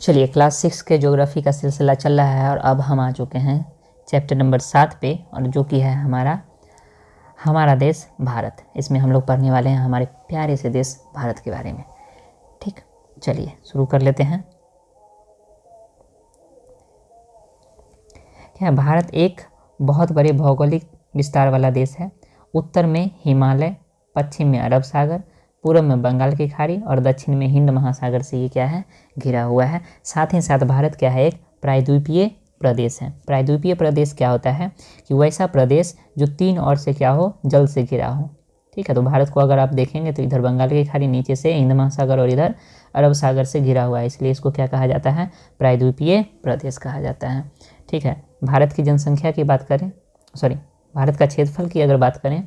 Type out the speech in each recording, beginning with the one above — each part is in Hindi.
चलिए क्लास 6 के ज्योग्राफी का सिलसिला चल रहा है और अब हम आ चुके हैं चैप्टर नंबर 7 पे, और जो कि है हमारा देश भारत। इसमें हम लोग पढ़ने वाले हैं हमारे प्यारे से देश भारत के बारे में। ठीक, चलिए शुरू कर लेते हैं। क्या भारत एक बहुत बड़े भौगोलिक विस्तार वाला देश है। उत्तर में हिमालय, पश्चिम में अरब सागर, पूर्व में बंगाल की खाड़ी और दक्षिण में हिंद महासागर से ये क्या है, घिरा हुआ है। साथ ही साथ भारत क्या है, एक प्रायद्वीपीय प्रदेश है। प्रायद्वीपीय प्रदेश क्या होता है कि वैसा प्रदेश जो तीन ओर से क्या हो, जल से घिरा हो। ठीक है, तो भारत को अगर आप देखेंगे तो इधर बंगाल की खाड़ी, नीचे से हिंद महासागर और इधर अरब सागर से घिरा हुआ है, इसलिए इसको क्या कहा जाता है, प्रायद्वीपीय प्रदेश कहा जाता है। ठीक है, भारत की जनसंख्या की बात करें, भारत का क्षेत्रफल की अगर बात करें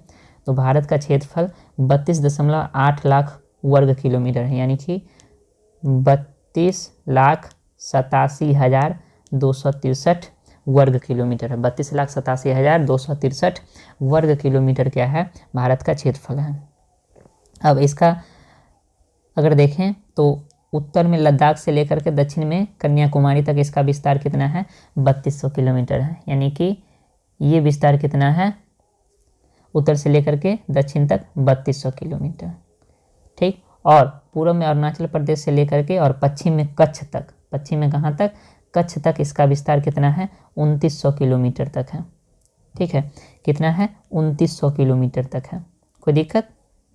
तो भारत का क्षेत्रफल 32.8 लाख वर्ग किलोमीटर है, यानी कि 32,87,263 वर्ग किलोमीटर है। 32,87,263 वर्ग किलोमीटर क्या है, भारत का क्षेत्रफल है। अब इसका अगर देखें तो उत्तर में लद्दाख से लेकर के दक्षिण में कन्याकुमारी तक इसका विस्तार कितना है, 3200 किलोमीटर है। यानी कि ये विस्तार कितना है, उत्तर से लेकर के दक्षिण तक 3200 किलोमीटर। ठीक, और पूर्व में अरुणाचल प्रदेश से लेकर के और पश्चिम में कच्छ तक, पश्चिम में कहाँ तक, कच्छ तक इसका विस्तार कितना है, 2900 किलोमीटर तक है। ठीक है, कितना है, 2900 किलोमीटर तक है। कोई दिक्कत,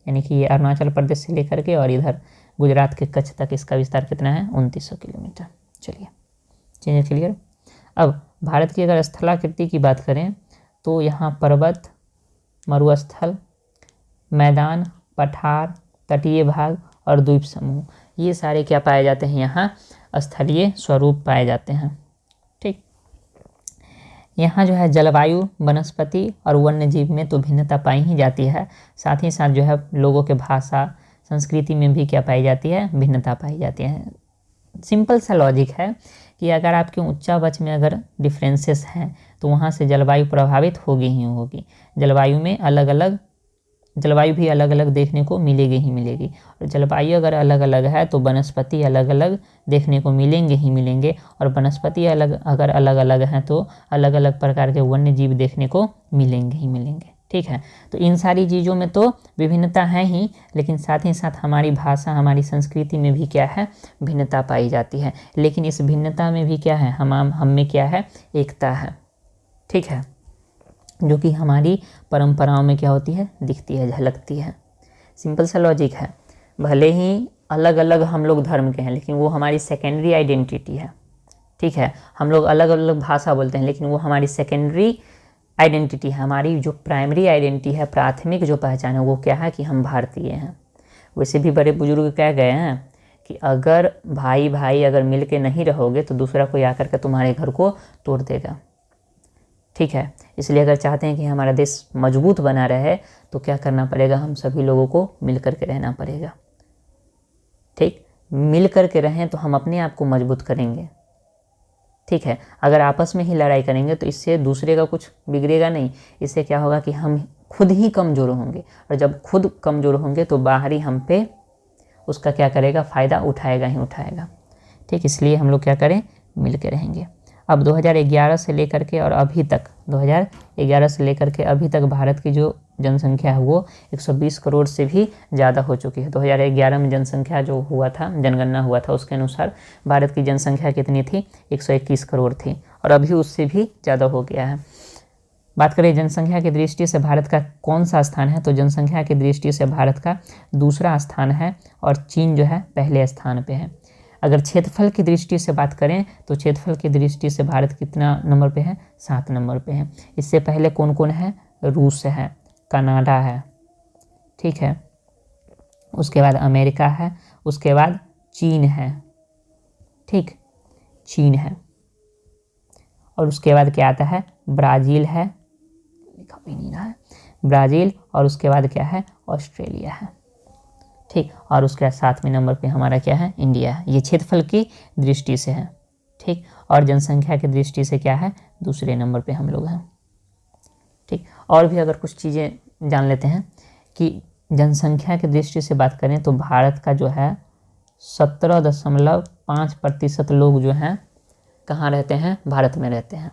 यानी कि ये अरुणाचल प्रदेश से लेकर के और इधर गुजरात के कच्छ तक इसका विस्तार कितना है, 2900 किलोमीटर। चलिए, चीज़ें क्लियर। अब भारत की अगर स्थलाकृति की बात करें तो यहाँ पर्वत, मरुस्थल, मैदान, पठार, तटीय भाग और द्वीप समूह, ये सारे क्या पाए जाते हैं, यहाँ स्थलीय स्वरूप पाए जाते हैं। ठीक, यहाँ जो है जलवायु, वनस्पति और वन्य जीव में तो भिन्नता पाई ही जाती है, साथ ही साथ जो है लोगों के भाषा, संस्कृति में भी क्या पाई जाती है, भिन्नता पाई जाती है। सिंपल सा लॉजिक है कि अगर आपके उच्चावच में अगर डिफरेंसेस हैं तो वहाँ से जलवायु प्रभावित होगी ही होगी। जलवायु भी अलग अलग देखने को मिलेगी ही मिलेगी, और जलवायु अगर अलग अलग है तो वनस्पति अलग अलग देखने को मिलेंगे ही मिलेंगे, और वनस्पति अगर अलग अलग हैं तो अलग अलग प्रकार के वन्य जीव देखने को मिलेंगे ही मिलेंगे। ठीक है, तो इन सारी चीज़ों में तो विभिन्नता है ही, लेकिन साथ ही साथ हमारी भाषा, हमारी संस्कृति में भी क्या है, भिन्नता पाई जाती है। लेकिन इस भिन्नता में भी क्या है, हम में क्या है, एकता है। ठीक है, जो कि हमारी परंपराओं में क्या होती है, दिखती है, झलकती है। सिंपल सा लॉजिक है, भले ही अलग अलग हम लोग धर्म के हैं लेकिन वो हमारी सेकेंडरी आइडेंटिटी है। ठीक है, हम लोग अलग अलग भाषा बोलते हैं लेकिन वो हमारी सेकेंडरी आइडेंटिटी है। हमारी जो प्राइमरी आइडेंटिटी है, प्राथमिक जो पहचान है, वो क्या है कि हम भारतीय हैं। वैसे भी बड़े बुजुर्ग कह गए हैं कि अगर भाई भाई अगर मिल के नहीं रहोगे तो दूसरा कोई आकर के तुम्हारे घर को तोड़ देगा। ठीक है, इसलिए अगर चाहते हैं कि हमारा देश मजबूत बना रहे तो क्या करना पड़ेगा, हम सभी लोगों को मिल कर के रहना पड़ेगा। ठीक, मिल कर के रहें तो हम अपने आप को मजबूत करेंगे। ठीक है, अगर आपस में ही लड़ाई करेंगे तो इससे दूसरे का कुछ बिगड़ेगा नहीं, इससे क्या होगा कि हम खुद ही कमज़ोर होंगे, और जब खुद कमज़ोर होंगे तो बाहरी हम पे उसका क्या करेगा, फ़ायदा उठाएगा ही उठाएगा। ठीक, इसलिए हम लोग क्या करें, मिल के रहेंगे। अब 2011 से लेकर के और अभी तक, 2011 से लेकर के अभी तक भारत की जो जनसंख्या है वो 120 करोड़ से भी ज़्यादा हो चुकी है। 2011 में जनसंख्या जो हुआ था, जनगणना हुआ था, उसके अनुसार भारत की जनसंख्या कितनी थी, 121 करोड़ थी, और अभी उससे भी ज़्यादा हो गया है। बात करें जनसंख्या की दृष्टि से भारत का कौन सा स्थान है, तो जनसंख्या की दृष्टि से भारत का दूसरा स्थान है और चीन जो है पहले स्थान पे है। अगर क्षेत्रफल की दृष्टि से बात करें तो क्षेत्रफल की दृष्टि से भारत कितना नंबर पे है, 7 नंबर पे है। इससे पहले कौन कौन है, रूस है, कनाडा है, ठीक है, उसके बाद अमेरिका है, उसके बाद चीन है। ठीक, चीन है, और उसके बाद क्या आता है, ब्राज़ील है, लिखा भी नहीं रहा है, ब्राज़ील, और उसके बाद क्या है, ऑस्ट्रेलिया है। ठीक, और उसके बाद 7वें नंबर पे हमारा क्या है, इंडिया है। ये क्षेत्रफल की दृष्टि से है। ठीक, और जनसंख्या की दृष्टि से क्या है, दूसरे नंबर पे हम लोग हैं। ठीक, और भी अगर कुछ चीज़ें जान लेते हैं कि जनसंख्या की दृष्टि से बात करें तो भारत का जो है 17.5% लोग जो हैं कहाँ रहते हैं, भारत में रहते हैं।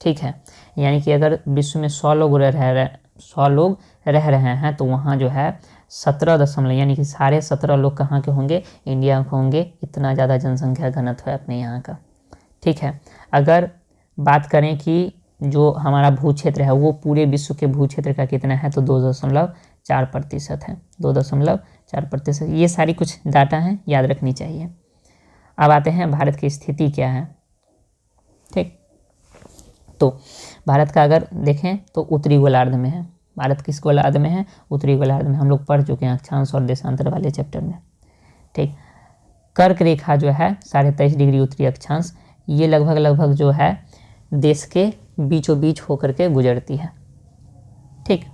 ठीक है, यानी कि अगर विश्व में 100 लोग रह रहे हैं तो वहाँ जो है 17 यानी कि 17.5 लोग कहाँ के होंगे, इंडिया के होंगे। इतना ज़्यादा जनसंख्या घनत्व है अपने यहाँ का। ठीक है, अगर बात करें कि जो हमारा भू क्षेत्र है वो पूरे विश्व के भू क्षेत्र का कितना है, तो 2.4% है। 2.4%। ये सारी कुछ डाटा हैं, याद रखनी चाहिए। अब आते हैं भारत की स्थिति क्या है। ठीक, तो भारत का अगर देखें तो उत्तरी गोलार्ध में है। भारत किस गोलार्ध में है, उत्तरी गोलार्ध में। हम लोग पढ़ चुके हैं अक्षांश और देशांतर वाले चैप्टर में। ठीक, कर्क रेखा जो है 23.5 डिग्री उत्तरी अक्षांश, ये लगभग जो है देश के बीचों बीच होकर के गुजरती है। ठीक,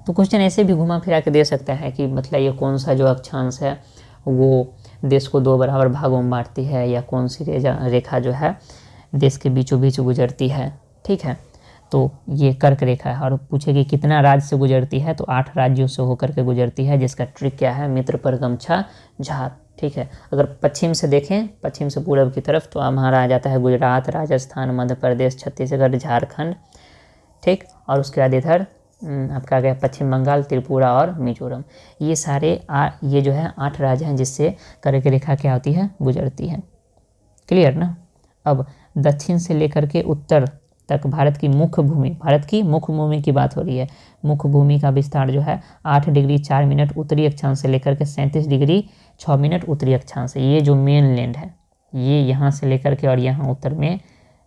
तो क्वेश्चन ऐसे भी घुमा फिरा के दे सकता है कि मतलब ये कौन सा जो अक्षांश है वो देश को 2 बराबर भागों में बांटती है, या कौन सी रेखा जो है देश के बीचों बीच गुजरती है। ठीक है, तो ये कर्क रेखा है। और पूछे कि कितना राज्य से गुजरती है, तो 8 राज्यों से होकर के गुजरती है, जिसका ट्रिक क्या है, मित्र पर गमछा झार। ठीक है, अगर पश्चिम से देखें, पश्चिम से पूरब की तरफ, तो हमारा आ जाता है गुजरात, राजस्थान, मध्य प्रदेश, छत्तीसगढ़, झारखंड। ठीक, और उसके बाद इधर आपका आ गया पश्चिम बंगाल, त्रिपुरा और मिजोरम। ये सारे ये जो है 8 राज्य हैं जिससे कर्क रेखा क्या होती है, गुजरती है। क्लियर ना। अब दक्षिण से लेकर के उत्तर तक भारत की मुख्य भूमि की बात हो रही है। मुख्य भूमि का विस्तार जो है 8 डिग्री 4 मिनट उत्तरी अक्षांश से लेकर के 37 डिग्री 6 मिनट उत्तरी अक्षांश। ये जो मेन लैंड है, ये यहाँ से लेकर के और यहाँ उत्तर में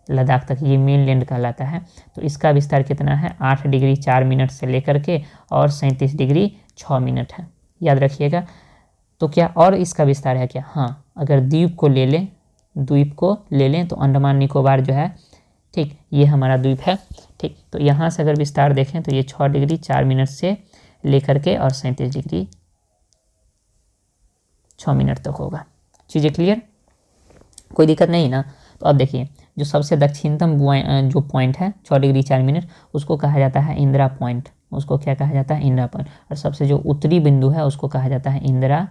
लद्दाख तक, ये मेन लैंड कहलाता है। तो इसका विस्तार कितना है, 8 डिग्री 4 मिनट से लेकर के और 37 डिग्री 6 मिनट है, याद रखिएगा। तो क्या और इसका विस्तार है क्या, हाँ, अगर द्वीप को ले लें तो अंडमान निकोबार जो है, ठीक, ये हमारा द्वीप है। ठीक, तो यहाँ से अगर विस्तार देखें तो ये 6 डिग्री 4 मिनट से लेकर के और 37 डिग्री 6 मिनट तक होगा। चीज़ें क्लियर, कोई दिक्कत नहीं ना। तो अब देखिए, जो सबसे दक्षिणतम जो पॉइंट है 6 डिग्री 4 मिनट, उसको कहा जाता है इंदिरा पॉइंट। उसको क्या कहा जाता है, इंदिरा पॉइंट। और सबसे जो उत्तरी बिंदु है उसको कहा जाता है इंदिरा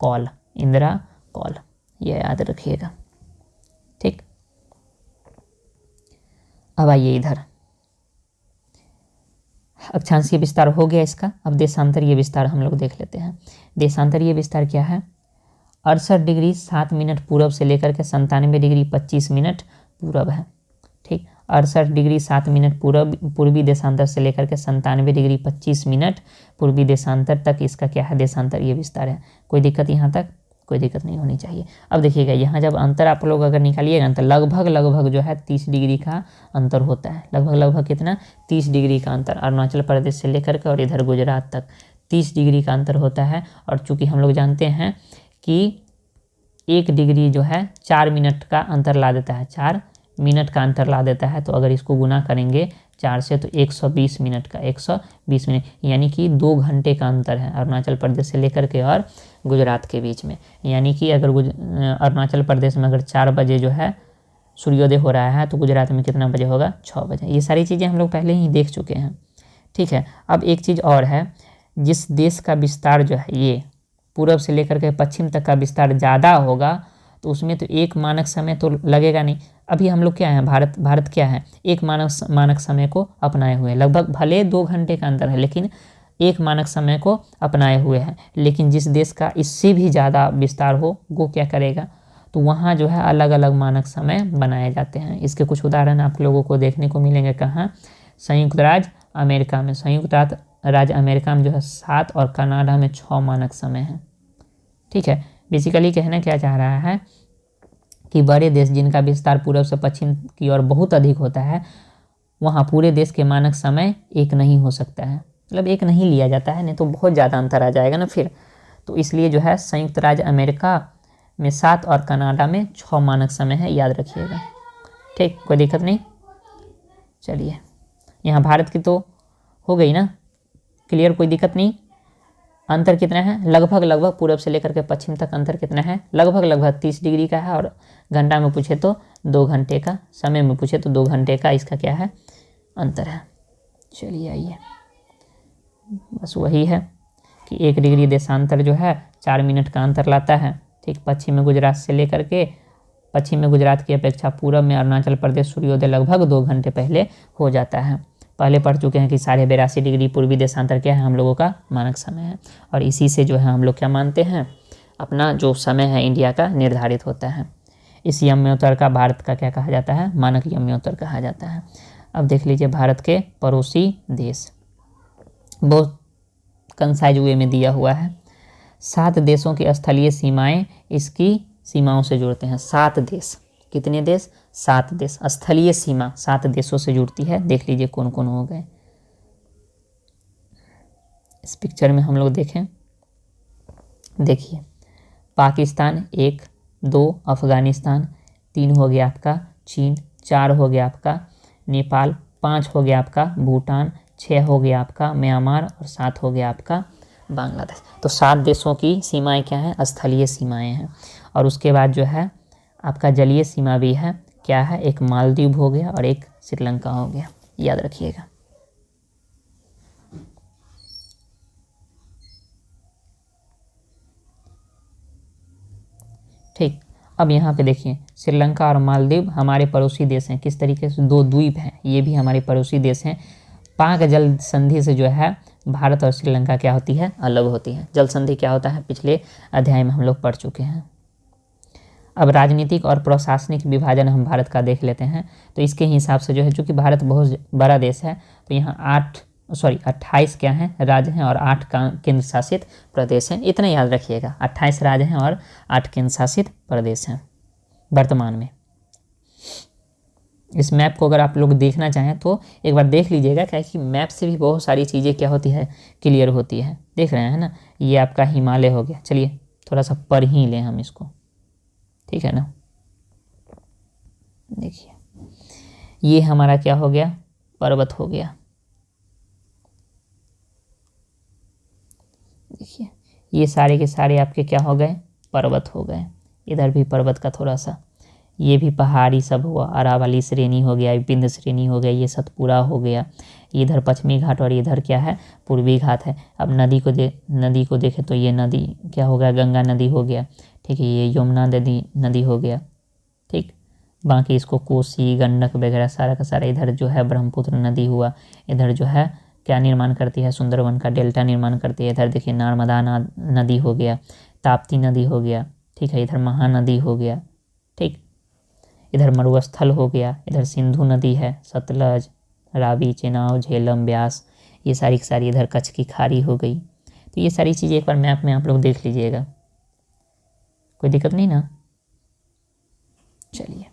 कॉल। ये याद रखिएगा। ठीक, अब आइए इधर, अक्षांशीय विस्तार हो गया इसका। अब देशांतरीय विस्तार हम लोग देख लेते हैं। देशांतरीय विस्तार क्या है, 68 डिग्री 7 मिनट पूरब से लेकर के 97 डिग्री 25 मिनट पूरब है। ठीक, 68 डिग्री 7 मिनट पूर्वी देशांतर से लेकर के 97 डिग्री 25 मिनट पूर्वी देशांतर तक इसका क्या है, देशांतरीय विस्तार है। कोई दिक्कत यहाँ तक, कोई दिक्कत नहीं होनी चाहिए। अब देखिएगा, यहाँ जब अंतर आप लोग अगर निकालिएगा तो लगभग जो है 30 डिग्री का अंतर होता है। लगभग कितना, 30 डिग्री का अंतर। अरुणाचल प्रदेश से लेकर के और इधर गुजरात तक 30 डिग्री का अंतर होता है। और चूँकि हम लोग जानते हैं कि 1 डिग्री जो है 4 मिनट का अंतर ला देता है, 4 मिनट का अंतर ला देता है। तो अगर इसको गुना करेंगे 4 से तो 120 मिनट का, 120 मिनट, यानी कि 2 घंटे का अंतर है अरुणाचल प्रदेश से लेकर के और गुजरात के बीच में। यानी कि अगर अरुणाचल प्रदेश में अगर 4 बजे जो है सूर्योदय हो रहा है तो गुजरात में कितना बजे होगा, 6 बजे। ये सारी चीज़ें हम लोग पहले ही देख चुके हैं। ठीक है, अब एक चीज़ और है, जिस देश का विस्तार जो है ये पूरब से लेकर के पश्चिम तक का विस्तार ज़्यादा होगा तो उसमें तो एक मानक समय तो लगेगा नहीं। अभी हम लोग क्या है, भारत क्या है, एक मानक समय को अपनाए हुए हैं। लगभग भले 2 घंटे का अंतर है लेकिन एक मानक समय को अपनाए हुए हैं। लेकिन जिस देश का इससे भी ज़्यादा विस्तार हो वो क्या करेगा, तो वहाँ जो है अलग अलग मानक समय बनाए जाते हैं। इसके कुछ उदाहरण आप लोगों को देखने को मिलेंगे कहाँ, संयुक्त राज्य अमेरिका में। संयुक्त राज्य अमेरिका में जो है 7 और कनाडा में 6 मानक समय है। ठीक है, बेसिकली कहना क्या चाह रहा है कि बड़े देश जिनका विस्तार पूर्व से पश्चिम की ओर बहुत अधिक होता है, वहाँ पूरे देश के मानक समय एक नहीं हो सकता है, मतलब एक नहीं लिया जाता है, नहीं तो बहुत ज़्यादा अंतर आ जाएगा ना फिर। तो इसलिए जो है संयुक्त राज्य अमेरिका में 7 और कनाडा में 6 मानक समय है, याद रखिएगा। ठीक, कोई दिक्कत नहीं। चलिए, यहाँ भारत की तो हो गई ना क्लियर, कोई दिक्कत नहीं। अंतर कितना है, लगभग पूरब से लेकर के पश्चिम तक अंतर कितना है, लगभग 30 डिग्री का है। और घंटा में पूछे तो 2 घंटे का, समय में पूछे तो 2 घंटे का इसका क्या है, अंतर है। चलिए आइए, बस वही है कि 1 डिग्री देशांतर जो है 4 मिनट का अंतर लाता है। ठीक, पश्चिम में गुजरात से लेकर के पश्चिम में गुजरात की अपेक्षा पूर्व में अरुणाचल प्रदेश सूर्योदय लगभग 2 घंटे पहले हो जाता है। पहले पढ़ चुके हैं कि 82.5 डिग्री पूर्वी देशांतर क्या है, हम लोगों का मानक समय है, और इसी से जो है हम लोग क्या मानते हैं, अपना जो समय है इंडिया का निर्धारित होता है। इस यम्योत्तर का भारत का क्या कहा जाता है, मानक यम्योत्तर कहा जाता है। अब देख लीजिए भारत के पड़ोसी देश, बहुत कंसाइज वे में दिया हुआ है। 7 देशों की स्थलीय सीमाएं इसकी सीमाओं से जुड़ते हैं। 7 देश, कितने देश, 7 देश, स्थलीय सीमा 7 देशों से जुड़ती है। देख लीजिए कौन कौन हो गए इस पिक्चर में हम लोग देखें। देखिए पाकिस्तान 1, 2 अफगानिस्तान, 3 हो गया आपका चीन, 4 हो गया आपका नेपाल, 5 हो गया आपका भूटान, 6 हो गया आपका म्यांमार और 7 हो गया आपका बांग्लादेश। तो 7 देशों की सीमाएं क्या हैं, स्थलीय सीमाएं हैं। और उसके बाद जो है आपका जलीय सीमा भी है, क्या है, एक मालदीव हो गया और एक श्रीलंका हो गया, याद रखिएगा। ठीक, अब यहाँ पे देखिए श्रीलंका और मालदीव हमारे पड़ोसी देश हैं। किस तरीके से, 2 द्वीप हैं, ये भी हमारे पड़ोसी देश हैं। पाक जल संधि से जो है भारत और श्रीलंका क्या होती है, अलग होती है। जल संधि क्या होता है, पिछले अध्याय में हम लोग पढ़ चुके हैं। अब राजनीतिक और प्रशासनिक विभाजन हम भारत का देख लेते हैं। तो इसके हिसाब से जो है, चूँकि भारत बहुत बड़ा देश है, तो यहाँ 28 क्या हैं, राज्य हैं और 8 केंद्र शासित प्रदेश हैं। इतना याद रखिएगा, 28 राज्य हैं और 8 केंद्र शासित प्रदेश हैं वर्तमान में। इस मैप को अगर आप लोग देखना चाहें तो एक बार देख लीजिएगा, क्या कि मैप से भी बहुत सारी चीज़ें क्या होती है, क्लियर होती है। देख रहे हैं ना, ये आपका हिमालय हो गया। चलिए थोड़ा सा पढ़ ही लें हम इसको, ठीक है ना। देखिए ये हमारा क्या हो गया, पर्वत हो गया। देखिए ये सारे के सारे आपके क्या हो गए, पर्वत हो गए। इधर भी पर्वत का थोड़ा सा, ये भी पहाड़ी सब हुआ, अरावली श्रेणी हो गया, विंध्य श्रेणी हो गया, ये सतपुरा हो गया। इधर पश्चिमी घाट और इधर क्या है, पूर्वी घाट है। अब नदी को देखें तो ये नदी क्या हो गया, गंगा नदी हो गया, ठीक है। ये यमुना नदी हो गया, ठीक। बाकी इसको कोसी, गंडक वगैरह सारा का सारा, इधर जो है ब्रह्मपुत्र नदी हुआ, इधर जो है क्या निर्माण करती है, सुंदरवन का डेल्टा निर्माण करती है। इधर देखिए नर्मदा नदी हो गया, ताप्ती नदी हो गया, ठीक है। इधर महानदी हो गया, ठीक। इधर मरुस्थल हो गया, इधर सिंधु नदी है, सतलज, रावी, चेनाब, झेलम, ब्यास, ये सारी की सारी। इधर कच्छ की खाड़ी हो गई। तो ये सारी चीज़ें एक बार मैप में आप लोग देख लीजिएगा, कोई दिक्कत नहीं ना। चलिए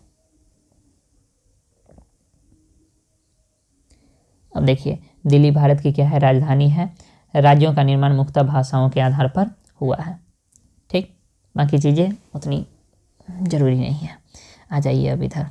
अब देखिए दिल्ली भारत की क्या है, राजधानी है। राज्यों का निर्माण मुख्यतः भाषाओं के आधार पर हुआ है, ठीक। बाकी चीज़ें उतनी जरूरी नहीं है। आ जाइए अब इधर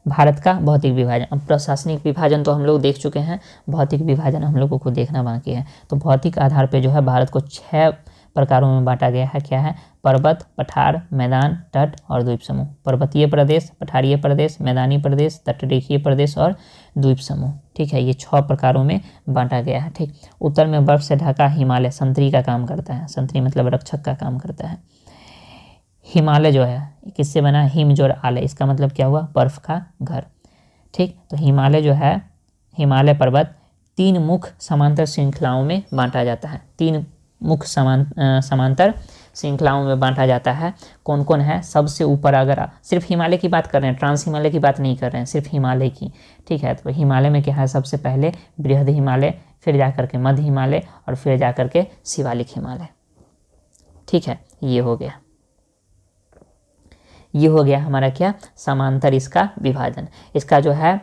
भारत का भौतिक विभाजन। अब प्रशासनिक विभाजन तो हम लोग देख चुके हैं, भौतिक विभाजन हम लोगों को देखना बाकी है। तो भौतिक आधार पे जो है भारत को 6 प्रकारों में बांटा गया है। क्या है, पर्वत, पठार, मैदान, तट और द्वीप समूह। पर्वतीय प्रदेश, पठारीय प्रदेश, मैदानी प्रदेश, तटरेखीय प्रदेश और द्वीप समूह, ठीक है। ये 6 प्रकारों में बांटा गया है, ठीक। उत्तर में बर्फ से ढका हिमालय संतरी का काम करता है, संतरी मतलब रक्षक का काम करता है। हिमालय जो है किससे बना, हिम जोड़ आलय, इसका मतलब क्या हुआ, बर्फ का घर, ठीक। तो हिमालय जो है, हिमालय पर्वत 3 मुख्य समांतर श्रृंखलाओं में बांटा जाता है। 3 मुख्य समांतर श्रृंखलाओं में बांटा जाता है। कौन कौन है, सबसे ऊपर अगर सिर्फ हिमालय की बात कर रहे हैं, ट्रांस हिमालय की बात नहीं कर रहे हैं, सिर्फ हिमालय की, ठीक है। तो हिमालय में क्या है, सबसे पहले बृहद हिमालय, फिर जाकर के मध्य हिमालय और फिर जाकर के शिवालिक हिमालय, ठीक है। ये हो गया हमारा क्या, समांतर इसका विभाजन। इसका जो है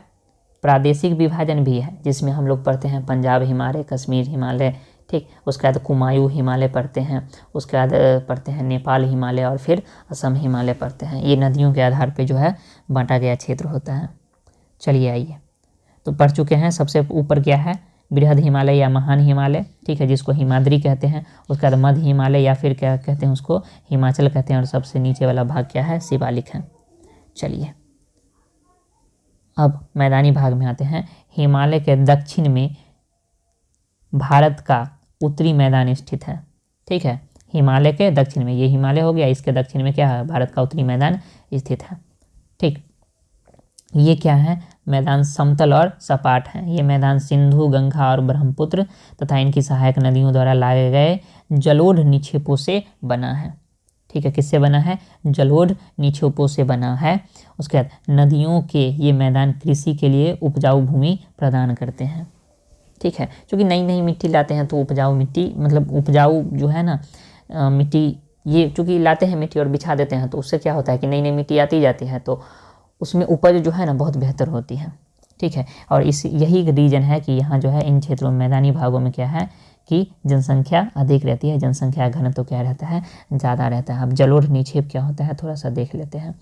प्रादेशिक विभाजन भी है, जिसमें हम लोग पढ़ते हैं पंजाब हिमालय, कश्मीर हिमालय, ठीक। उसके बाद कुमायूं हिमालय पढ़ते हैं, उसके बाद पढ़ते हैं नेपाल हिमालय और फिर असम हिमालय पढ़ते हैं। ये नदियों के आधार पे जो है बांटा गया क्षेत्र होता है। चलिए आइए, तो पढ़ चुके हैं। सबसे ऊपर क्या है, बृहद हिमालय या महान हिमालय, ठीक है, जिसको हिमाद्री कहते हैं। उसके बाद मध्य हिमालय या फिर क्या कहते हैं उसको, हिमाचल कहते हैं। और सबसे नीचे वाला भाग क्या है, शिवालिक है। चलिए अब मैदानी भाग में आते हैं। हिमालय के दक्षिण में भारत का उत्तरी मैदान स्थित है, ठीक है। हिमालय के दक्षिण में, ये हिमालय हो गया, इसके दक्षिण में क्या है, भारत का उत्तरी मैदान स्थित है। ठीक, ये क्या है, मैदान समतल और सपाट है। ये मैदान सिंधु, गंगा और ब्रह्मपुत्र तथा इनकी सहायक नदियों द्वारा लाए गए जलोढ़ निक्षेपों से बना है। ठीक है, किससे बना है, जलोढ़ निक्षेपों से बना है। उसके बाद नदियों के ये मैदान कृषि के लिए उपजाऊ भूमि प्रदान करते हैं। ठीक है, क्योंकि नई नई मिट्टी लाते हैं तो उपजाऊ मिट्टी, मतलब उपजाऊ जो है ना मिट्टी, ये चूँकि लाते हैं मिट्टी और बिछा देते हैं तो उससे क्या होता है कि नई नई मिट्टी आती जाती है तो उसमें उपज जो है ना बहुत बेहतर होती है। ठीक है, और इस यही रीज़न है कि यहाँ जो है इन क्षेत्रों में, मैदानी भागों में क्या है कि जनसंख्या अधिक रहती है, जनसंख्या घनत्व तो क्या रहता है, ज़्यादा रहता है। अब जलोढ़ निक्षेप क्या होता है थोड़ा सा देख लेते हैं।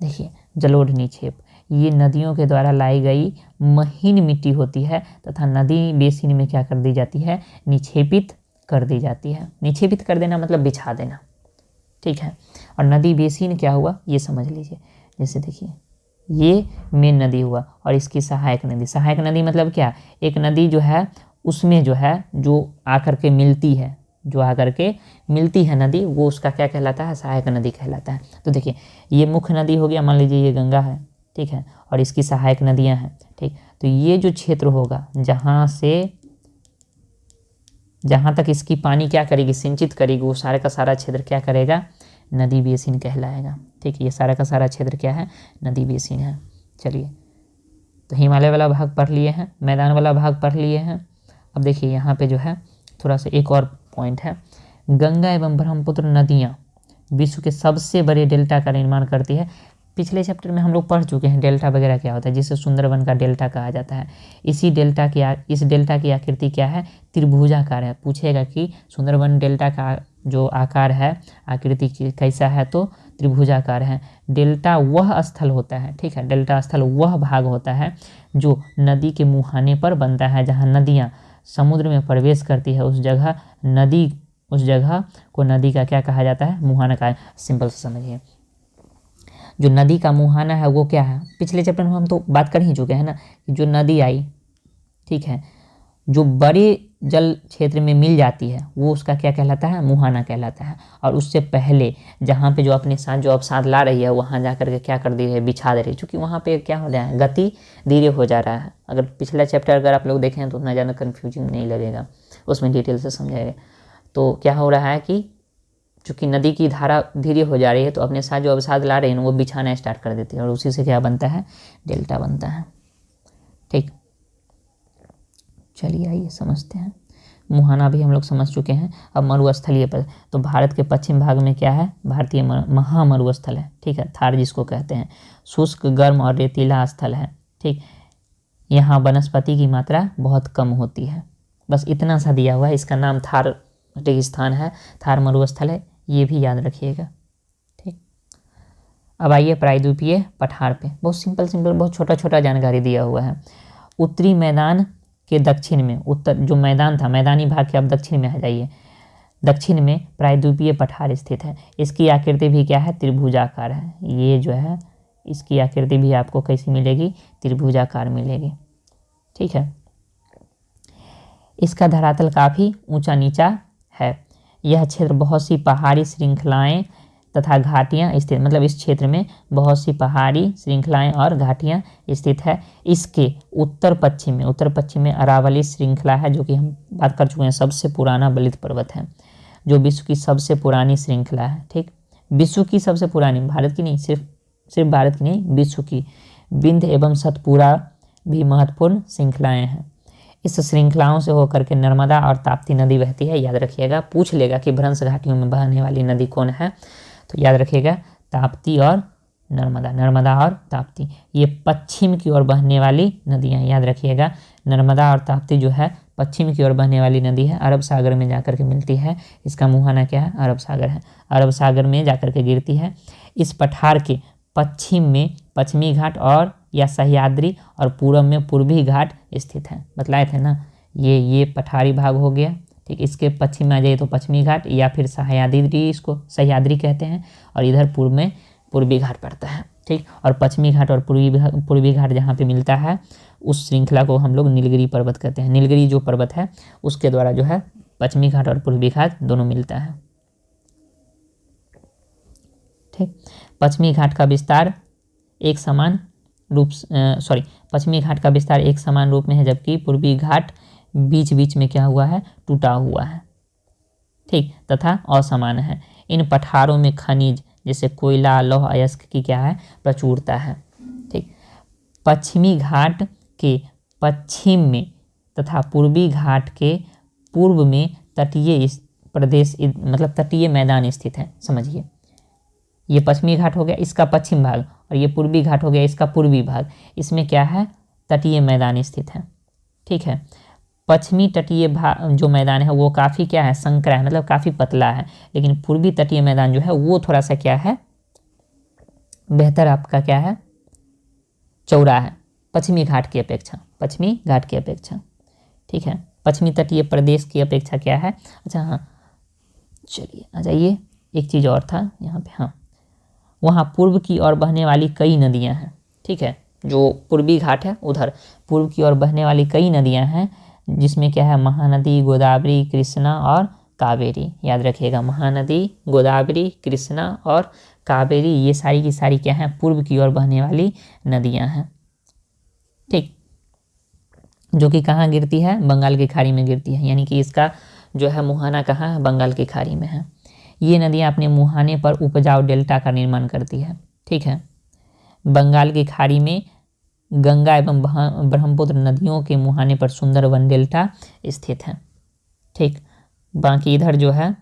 देखिए, जलोढ़ निक्षेप ये नदियों के द्वारा लाई गई महीन मिट्टी होती है तथा नदी बेसिन में क्या कर दी जाती है, निक्षेपित कर दी जाती है। निक्षेपित कर देना मतलब बिछा देना। ठीक है, और नदी बेसिन क्या हुआ ये समझ लीजिए। जैसे देखिए, ये मेन नदी हुआ और इसकी सहायक नदी, सहायक नदी मतलब क्या, एक नदी जो है उसमें जो है जो आकर के मिलती है, जो आकर के मिलती है नदी, वो उसका क्या कहलाता है, सहायक नदी कहलाता है। तो देखिए, ये मुख्य नदी हो गया, मान लीजिए ये गंगा है, ठीक है, और इसकी सहायक नदियां हैं। ठीक, तो ये जो क्षेत्र होगा जहाँ से जहाँ तक इसकी पानी क्या करेगी, सिंचित करेगी, वो सारे का सारा क्षेत्र क्या करेगा, नदी बेसिन कहलाएगा। ठीक है, ये सारा का सारा क्षेत्र क्या है, नदी बेसिन है। चलिए, तो हिमालय वाला भाग पढ़ लिए हैं, मैदान वाला भाग पढ़ लिए हैं। अब देखिए यहाँ पे जो है थोड़ा सा एक और पॉइंट है, गंगा एवं ब्रह्मपुत्र नदियाँ विश्व के सबसे बड़े डेल्टा का निर्माण करती है। पिछले चैप्टर में हम लोग पढ़ चुके हैं डेल्टा वगैरह क्या होता है, जिसे सुंदरवन का डेल्टा कहा जाता है। इस डेल्टा की आकृति क्या है, त्रिभुजाकार है। पूछेगा कि सुंदरवन डेल्टा का जो आकार है, आकृति कैसा है, तो त्रिभुजाकार है। डेल्टा वह स्थल होता है, ठीक है, डेल्टा स्थल वह भाग होता है जो नदी के मुहाने पर बनता है। जहाँ नदियाँ समुद्र में प्रवेश करती है उस जगह को नदी का क्या कहा जाता है, मुहाना कहा है। सिंपल से समझिए, जो नदी का मुहाना है वो क्या है, पिछले चैप्टर में हम तो बात कर ही चुके हैं ना, कि जो नदी आई, ठीक है, जो बड़े जल क्षेत्र में मिल जाती है वो उसका क्या कहलाता है, मुहाना कहलाता है। और उससे पहले जहाँ पे जो अपने साथ जो अवसाद ला रही है वहाँ जा कर के क्या कर दी है, बिछा दे रही है, क्योंकि वहाँ पे क्या हो रहा है, गति धीरे हो जा रहा है। अगर पिछला चैप्टर अगर आप लोग देखें तो उतना ज़्यादा कन्फ्यूजिंग नहीं लगेगा, उसमें डिटेल से समझाएगा। तो क्या हो रहा है कि चूँकि नदी की धारा धीरे हो जा रही है तो अपने साथ जो अवसाद ला रहे हैं वो बिछाना स्टार्ट कर देती है और उसी से क्या बनता है, डेल्टा बनता है। ठीक, चलिए आइए समझते हैं। मुहाना भी हम लोग समझ चुके हैं। अब मरुस्थलीय पर, तो भारत के पश्चिम भाग में क्या है, भारतीय महामरुस्थल है। ठीक है, थार जिसको कहते हैं, शुष्क, गर्म और रेतीला स्थल है। ठीक, यहाँ वनस्पति की मात्रा बहुत कम होती है। बस इतना सा दिया हुआ है, इसका नाम थार रेगिस्तान है, थार मरुस्थल है, ये भी याद रखिएगा। ठीक, अब आइए प्रायद्वीपीय पठार पे, बहुत सिंपल बहुत छोटा छोटा जानकारी दिया हुआ है। उत्तरी मैदान के दक्षिण में, उत्तर जो मैदान था, मैदानी भाग के अब दक्षिण में आ जाइए, दक्षिण में प्रायद्वीपीय पठार स्थित है। इसकी आकृति भी क्या है, त्रिभुजाकार है। ये जो है इसकी आकृति भी आपको कैसी मिलेगी, त्रिभुजाकार मिलेगी। ठीक है, इसका धरातल काफ़ी ऊंचा नीचा है। यह क्षेत्र बहुत सी पहाड़ी श्रृंखलाएं तथा घाटियां स्थित, मतलब इस क्षेत्र में बहुत सी पहाड़ी श्रृंखलाएं और घाटियां स्थित है। इसके उत्तर पश्चिम में अरावली श्रृंखला है, जो कि हम बात कर चुके हैं, सबसे पुराना बलित पर्वत है, जो विश्व की सबसे पुरानी श्रृंखला है। ठीक, विश्व की सबसे पुरानी, भारत की नहीं, सिर्फ भारत की नहीं, विश्व की। विंध्य एवं सतपुरा भी महत्वपूर्ण श्रृंखलाएँ हैं। इस श्रृंखलाओं से होकर के नर्मदा और ताप्ती नदी बहती है। याद रखिएगा, पूछ लेगा कि भ्रंश घाटियों में बहने वाली नदी कौन है, तो याद रखिएगा ताप्ती और नर्मदा और ताप्ती, ये पश्चिम की ओर बहने वाली नदियाँ। याद रखिएगा, नर्मदा और ताप्ती जो है पश्चिम की ओर बहने वाली नदी है, अरब सागर में जाकर के मिलती है। इसका मुहाना क्या है, अरब सागर है, अरब सागर में जाकर के गिरती है। इस पठार के पश्चिम में पश्चिमी घाट और या सह्याद्री और पूर्व में पूर्वी घाट स्थित है। बतलाए थे ना, ये पठारी भाग हो गया। ठीक, इसके पश्चिम में आ जाइए तो पश्चिमी घाट या फिर सह्याद्री, इसको सह्याद्री कहते हैं, और इधर पूर्व में पूर्वी घाट पड़ता है। ठीक, और पश्चिमी घाट और पूर्वी घाट जहाँ पे मिलता है उस श्रृंखला को हम लोग नीलगिरी पर्वत कहते हैं। नीलगिरी जो पर्वत है उसके द्वारा जो है पश्चिमी घाट और पूर्वी घाट दोनों मिलता है। ठीक। पश्चिमी घाट का विस्तार एक समान रूप पश्चिमी घाट का विस्तार एक समान रूप में है, जबकि पूर्वी घाट बीच बीच में क्या हुआ है, टूटा हुआ है, ठीक, तथा असमान है। इन पठारों में खनिज जैसे कोयला, लौह अयस्क की क्या है, प्रचुरता है, ठीक। पश्चिमी घाट के पश्चिम में तथा पूर्वी घाट के पूर्व में तटीय प्रदेश मतलब तटीय मैदान स्थित है। समझिए, ये पश्चिमी घाट हो गया, इसका पश्चिम भाग, और ये पूर्वी घाट हो गया, इसका पूर्वी भाग। इसमें क्या है, तटीय मैदान स्थित है, ठीक है। पश्चिमी तटीय भाग जो मैदान है वो काफ़ी क्या है, संकरा है, मतलब काफ़ी पतला है, लेकिन पूर्वी तटीय मैदान जो है वो थोड़ा सा क्या है, बेहतर, आपका क्या है, चौड़ा है पश्चिमी घाट की अपेक्षा, पश्चिमी घाट की अपेक्षा, ठीक है। पश्चिमी तटीय प्रदेश की अपेक्षा क्या है, अच्छा हाँ, चलिए आ जाइए, एक चीज़ और था यहाँ पे, हाँ, वहाँ पूर्व की ओर बहने वाली कई नदियाँ हैं, ठीक है। जो पूर्वी घाट है उधर पूर्व की ओर बहने वाली कई नदियाँ हैं, जिसमें क्या है, महानदी, गोदावरी, कृष्णा और कावेरी। याद रखिएगा, महानदी, गोदावरी, कृष्णा और कावेरी, ये सारी की सारी क्या हैं, पूर्व की ओर बहने वाली नदियाँ हैं, ठीक, जो कि कहाँ गिरती है, बंगाल की खाड़ी में गिरती है, यानी कि इसका जो है मुहाना कहाँ है, बंगाल की खाड़ी में है। ये नदियाँ अपने मुहाने पर उपजाऊ डेल्टा का निर्माण करती है, ठीक है। बंगाल की खाड़ी में गंगा एवं ब्रह्मपुत्र नदियों के मुहाने पर सुंदरबन डेल्टा स्थित है, ठीक। बाकी इधर जो है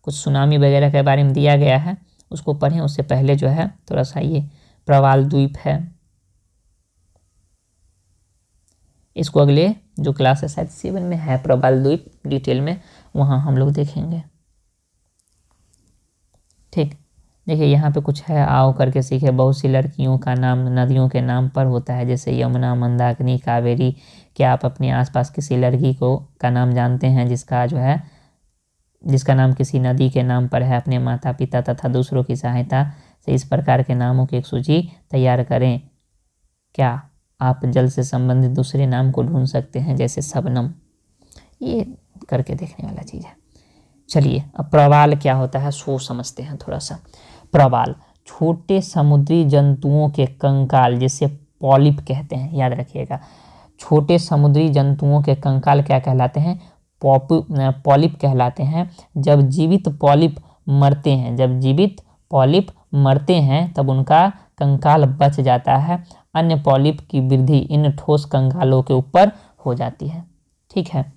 कुछ सुनामी वगैरह के बारे में दिया गया है, उसको पढ़ें, उससे पहले जो है थोड़ा सा ये प्रवाल द्वीप है, इसको अगले जो क्लास है शायद 7 में है, प्रवाल द्वीप डिटेल में, वहाँ हम लोग देखेंगे, ठीक। देखिए यहाँ पे कुछ है, आओ करके सीखे। बहुत सी लड़कियों का नाम नदियों के नाम पर होता है, जैसे यमुना, मंदाकिनी, कावेरी। क्या आप अपने आसपास किसी लड़की को का नाम जानते हैं जिसका जो है, जिसका नाम किसी नदी के नाम पर है? अपने माता पिता तथा दूसरों की सहायता से इस प्रकार के नामों की एक सूची तैयार करें। क्या आप जल से संबंधित दूसरे नाम को ढूंढ सकते हैं, जैसे शबनम? ये करके देखने वाला चीज़ है। चलिए अब प्रवाल क्या होता है सो समझते हैं थोड़ा सा। प्रवाल छोटे समुद्री जंतुओं के कंकाल, जिसे पॉलिप कहते हैं, याद रखिएगा। छोटे समुद्री जंतुओं के कंकाल क्या कहलाते हैं? पॉलिप कहलाते हैं। जब जीवित पॉलिप मरते हैं तब उनका कंकाल बच जाता है। अन्य पॉलिप की वृद्धि इन ठोस कंकालों के ऊपर हो जाती है, ठीक है,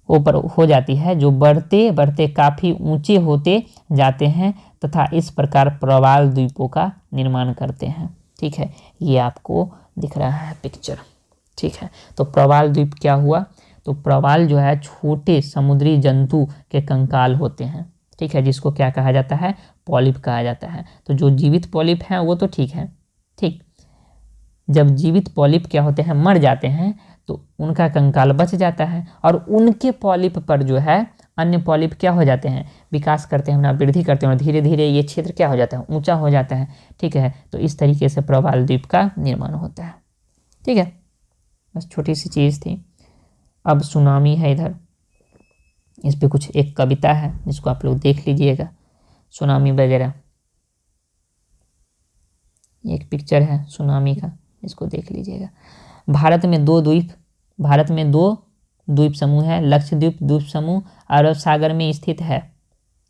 ऊपर हो जाती है, जो बढ़ते बढ़ते काफ़ी ऊंचे होते जाते हैं तथा इस प्रकार प्रवाल द्वीपों का निर्माण करते हैं, ठीक है। ये आपको दिख रहा है पिक्चर, ठीक है। तो प्रवाल द्वीप क्या हुआ? तो प्रवाल जो है छोटे समुद्री जंतु के कंकाल होते हैं, ठीक है, जिसको क्या कहा जाता है? पॉलिप कहा जाता है। तो जो जीवित पॉलिप हैं वो तो ठीक है, ठीक। जब जीवित पॉलिप क्या होते हैं, मर जाते हैं, तो उनका कंकाल बच जाता है, और उनके पॉलिप पर जो है अन्य पॉलिप क्या हो जाते हैं? विकास करते हैं, अपना वृद्धि करते हैं, और धीरे धीरे ये क्षेत्र क्या हो जाता है? ऊंचा हो जाता है, ठीक है। तो इस तरीके से प्रवाल द्वीप का निर्माण होता है, ठीक है। बस छोटी सी चीज़ थी। अब सुनामी है इधर, इस पे कुछ एक कविता है जिसको आप लोग देख लीजिएगा, सुनामी वगैरह। एक पिक्चर है सुनामी का, इसको देख लीजिएगा। भारत में दो द्वीप समूह है। लक्षद्वीप द्वीप समूह अरब सागर में स्थित है,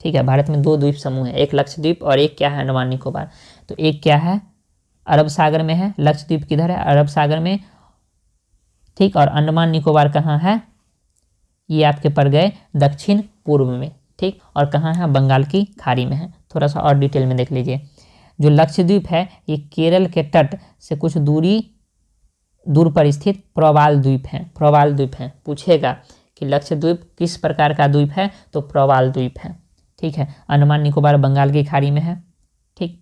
ठीक है। भारत में 2 द्वीप समूह है, एक लक्षद्वीप और एक क्या है? अंडमान निकोबार। तो एक क्या है? अरब सागर में है। लक्षद्वीप किधर है? अरब सागर में, ठीक। और अंडमान निकोबार कहाँ है? ये आपके पड़ गए दक्षिण पूर्व में, ठीक। और कहाँ है? बंगाल की खाड़ी में है। थोड़ा सा और डिटेल में देख लीजिए। जो लक्षद्वीप है ये केरल के तट से कुछ दूर पर स्थित प्रवाल द्वीप है। पूछेगा कि लक्षद्वीप किस प्रकार का द्वीप है? तो प्रवाल द्वीप है, ठीक है। अंडमान निकोबार बंगाल की खाड़ी में है, ठीक।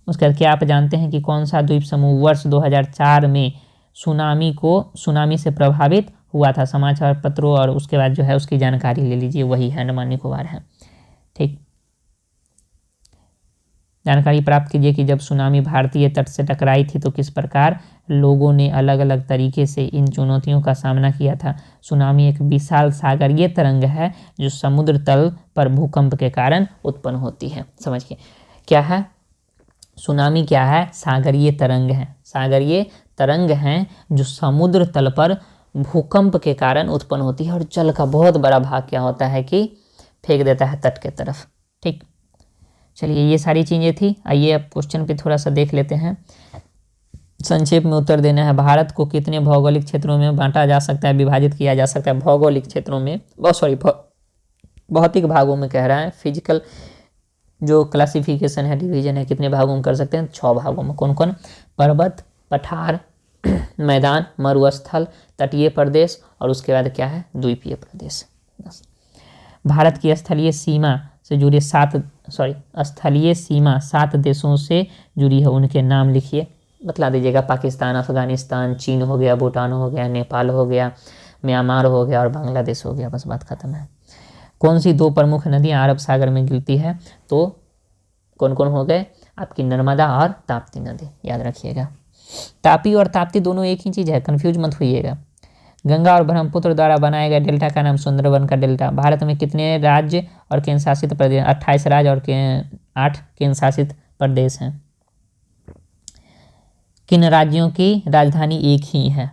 उसके बाद क्या आप जानते हैं कि कौन सा द्वीप समूह वर्ष 2004 में सुनामी से प्रभावित हुआ था? समाचार पत्रों और उसके बाद जो है उसकी जानकारी ले लीजिए, वही है अंडमान निकोबार है, ठीक। जानकारी प्राप्त कीजिए कि जब सुनामी भारतीय तट से टकराई थी तो किस प्रकार लोगों ने अलग अलग तरीके से इन चुनौतियों का सामना किया था। सुनामी एक विशाल सागरीय तरंग है जो समुद्र तल पर भूकंप के कारण उत्पन्न होती है। समझिए क्या है सुनामी, क्या है, सागरीय तरंग है। सागरीय तरंग है जो समुद्र तल पर भूकंप के कारण उत्पन्न होती है और जल का बहुत बड़ा भाग क्या होता है कि फेंक देता है तट के तरफ। ठीक, चलिए ये सारी चीज़ें थी। आइए अब क्वेश्चन पे थोड़ा सा देख लेते हैं, संक्षेप में उत्तर देना है। भारत को कितने भौगोलिक क्षेत्रों में बांटा जा सकता है, विभाजित किया जा सकता है? भौगोलिक क्षेत्रों में, भौतिक भागों में कह रहा है। फिजिकल जो क्लासिफिकेशन है, डिवीजन है, कितने भागों में कर सकते हैं? 6 भागों में। कौन कौन? पर्वत, पठार, मैदान, मरुस्थल, तटीय प्रदेश और उसके बाद क्या है? द्वीपीय प्रदेश। भारत की स्थलीय सीमा से जुड़े स्थलीय सीमा 7 देशों से जुड़ी है, उनके नाम लिखिए, बतला दीजिएगा। पाकिस्तान, अफगानिस्तान, चीन हो गया, भूटान हो गया, नेपाल हो गया, म्यांमार हो गया और बांग्लादेश हो गया। बस बात खत्म है। कौन सी 2 प्रमुख नदियां अरब सागर में गिरती है? तो कौन कौन हो गए? आपकी नर्मदा और ताप्ती नदी, याद रखिएगा। तापी और ताप्ती दोनों एक ही चीज़ है, कन्फ्यूज मत होइएगा। गंगा और ब्रह्मपुत्र द्वारा बनाए गए डेल्टा का नाम सुंदरबन का डेल्टा। भारत में कितने राज्य और केंद्र शासित प्रदेश? 28 राज्य और 8 केंद्र शासित प्रदेश हैं। किन राज्यों की राजधानी एक ही है?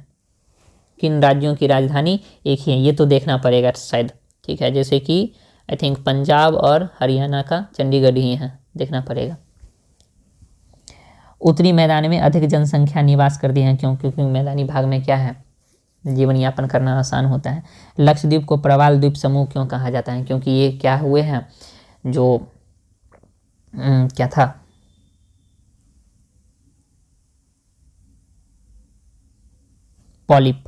किन राज्यों की राजधानी एक ही है? ये तो देखना पड़ेगा शायद। ठीक है, जैसे कि आई थिंक पंजाब और हरियाणा का चंडीगढ़ ही है, देखना पड़ेगा। उत्तरी मैदान में अधिक जनसंख्या निवास करती है, क्योंकि मैदानी भाग में क्या है? जीवन यापन करना आसान होता है। लक्षद्वीप को प्रवाल द्वीप समूह क्यों कहा जाता है? क्योंकि ये क्या हुए हैं, जो क्या था, पॉलिप,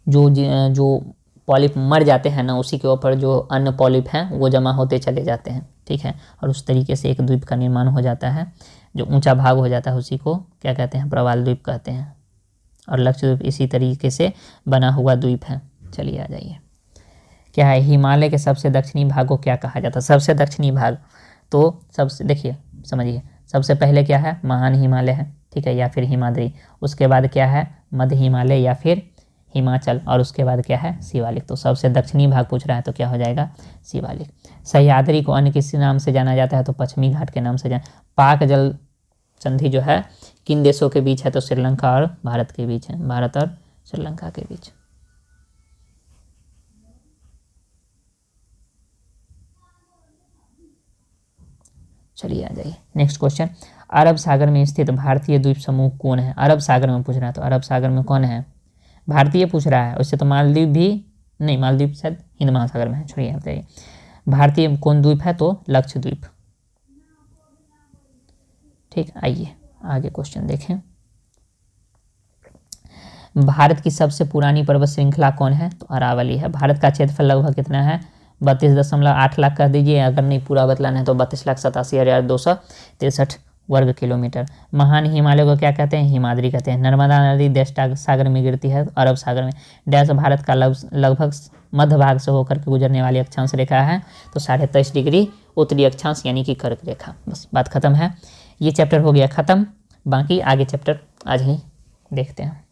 जो पॉलिप मर जाते हैं ना, उसी के ऊपर जो अन्य पॉलिप हैं वो जमा होते चले जाते हैं। ठीक है, और उस तरीके से एक द्वीप का निर्माण हो जाता है, जो ऊंचा भाग हो जाता है उसी को क्या कहते हैं? प्रवाल द्वीप कहते हैं। और लक्षद्वीप इसी तरीके से बना हुआ द्वीप है। चलिए आ जाइए, क्या है? हिमालय के सबसे दक्षिणी भाग को क्या कहा जाता है? सबसे दक्षिणी भाग तो सबसे, देखिए समझिए, सबसे पहले क्या है? महान हिमालय है, ठीक है, या फिर हिमाद्री। उसके बाद क्या है? मध्य हिमालय या फिर हिमाचल। और उसके बाद क्या है? शिवालिक। तो सबसे दक्षिणी भाग पूछ रहा है तो क्या हो जाएगा? शिवालिक। सह्याद्री को अन्य किसी नाम से जाना जाता है? तो पश्चिमी घाट के नाम से पाक जल संधि जो है किन देशों के बीच है? तो श्रीलंका और भारत के बीच है, भारत और श्रीलंका के बीच। चलिए आ जाइए नेक्स्ट क्वेश्चन। अरब सागर में स्थित भारतीय द्वीप समूह कौन है? अरब सागर में पूछ रहा है तो अरब सागर में कौन है? भारतीय पूछ रहा है, उससे तो मालदीव भी नहीं, मालदीव शायद हिंद महासागर में है। छोड़िए बताइए, भारतीय कौन द्वीप है? तो लक्षद्वीप। ठीक, आइए आगे क्वेश्चन देखें। भारत की सबसे पुरानी पर्वत श्रृंखला कौन है? तो अरावली है। भारत का क्षेत्रफल लगभग कितना है? 32.8 लाख कर दीजिए, अगर नहीं पूरा बतलाना है तो 32,87,263 वर्ग किलोमीटर। महान हिमालय को क्या कहते हैं? हिमाद्री कहते हैं। नर्मदा नदी देश सागर में गिरती है, अरब सागर में। डैश भारत का लगभग मध्य भाग से होकर के गुजरने वाली अक्षांश रेखा है तो 23.5 डिग्री उत्तरी अक्षांश यानी कि कर्क रेखा। बस बात खत्म है। ये चैप्टर हो गया खत्म, बाकी आगे चैप्टर आज ही देखते हैं।